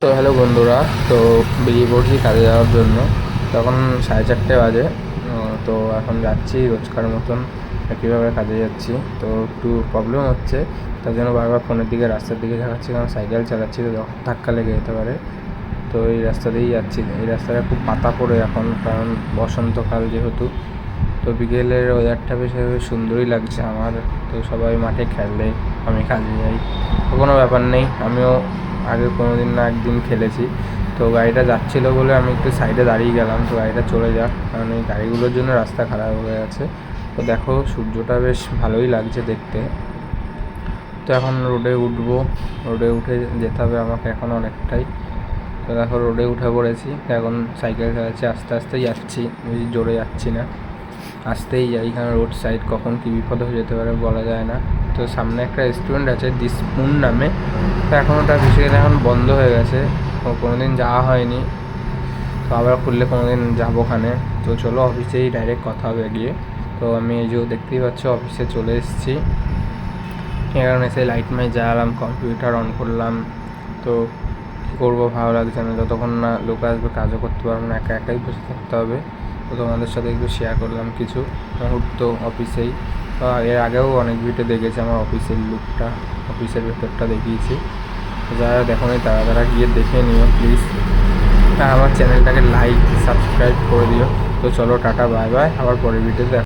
তো হ্যালো বন্ধুরা, তো বেরিয়ে পড়ছি কাজে যাওয়ার জন্য। তখন 4:30 বাজে। তো এখন যাচ্ছি রোজকার মতন একইভাবে কাজে যাচ্ছি। তো একটু প্রবলেম হচ্ছে, তার জন্য বারবার ফোনের দিকে রাস্তার দিকে দেখাচ্ছি, কারণ সাইকেল চালাচ্ছি তো ধাক্কা লেগে যেতে পারে। তো এই রাস্তা দিয়েই যাচ্ছি। এই রাস্তাটা খুব পাতা পড়ে এখন, কারণ বসন্তকাল যেহেতু। তো বিকেলের ওয়েদারটা বেশ সুন্দরই লাগছে আমার। তো সবাই মাঠে খেলে, আমি কাজে যাই, তো কোনো ব্যাপার নেই। আমিও আগে কোনো দিন না একদিন খেলেছি। তো গাড়িটা যাচ্ছিলো বলে আমি একটু সাইডে দাঁড়িয়ে গেলাম, তো গাড়িটা চলে যাক, কারণ এই গাড়িগুলোর জন্য রাস্তা খারাপ হয়ে গেছে। তো দেখো সূর্যটা বেশ ভালোই লাগছে দেখতে। তো এখন রোডে উঠবো, রোডে উঠে যেতে হবে আমাকে এখন অনেকটাই। তো দেখো রোডে উঠে পড়েছি, এখন সাইকেল চালাচ্ছি, আস্তে আস্তেই যাচ্ছি, বেশি জোরে যাচ্ছি না, আসতেই যাই, কারণ রোড সাইড কখন কী বিপদ হয়ে যেতে পারে বলা যায় না। তো সামনে একটা রেস্টুরেন্ট আছে দি স্পুন নামে, তো এখন ওটা বেসিক্যালি এখন বন্ধ হয়ে গেছে, কোনো দিন যাওয়া হয়নি। তো আবার খুললে কোনো দিন যাবো ওখানে। তো চলো অফিসেই ডাইরেক্ট কথা হবে গিয়ে। তো আমি এই যে দেখতেই পাচ্ছ অফিসে চলে এসেছি। এখানে এসে লাইট মাই জ্বালালাম, কম্পিউটার অন করলাম। তো কী করবো ভালো লাগছে না, যতক্ষণ না লোক আসবে কাজও করতে পারবো না, একা একাই বসে থাকতে হবে। তো তোমাদের সাথে একটু শেয়ার করলাম কিছু মুহূর্ত অফিসেই। এর আগেও অনেক ভিডিও দেখেছি আমার অফিসের লুকটা, অফিসের ভেতরটা দেখিয়েছি। যারা দেখোনি তারা গিয়ে দেখে নিও প্লিজ, আর আমার চ্যানেলটাকে লাইক সাবস্ক্রাইব করে দিও। তো চলো টাটা বাই বাই, আবার পরের ভিডিওতে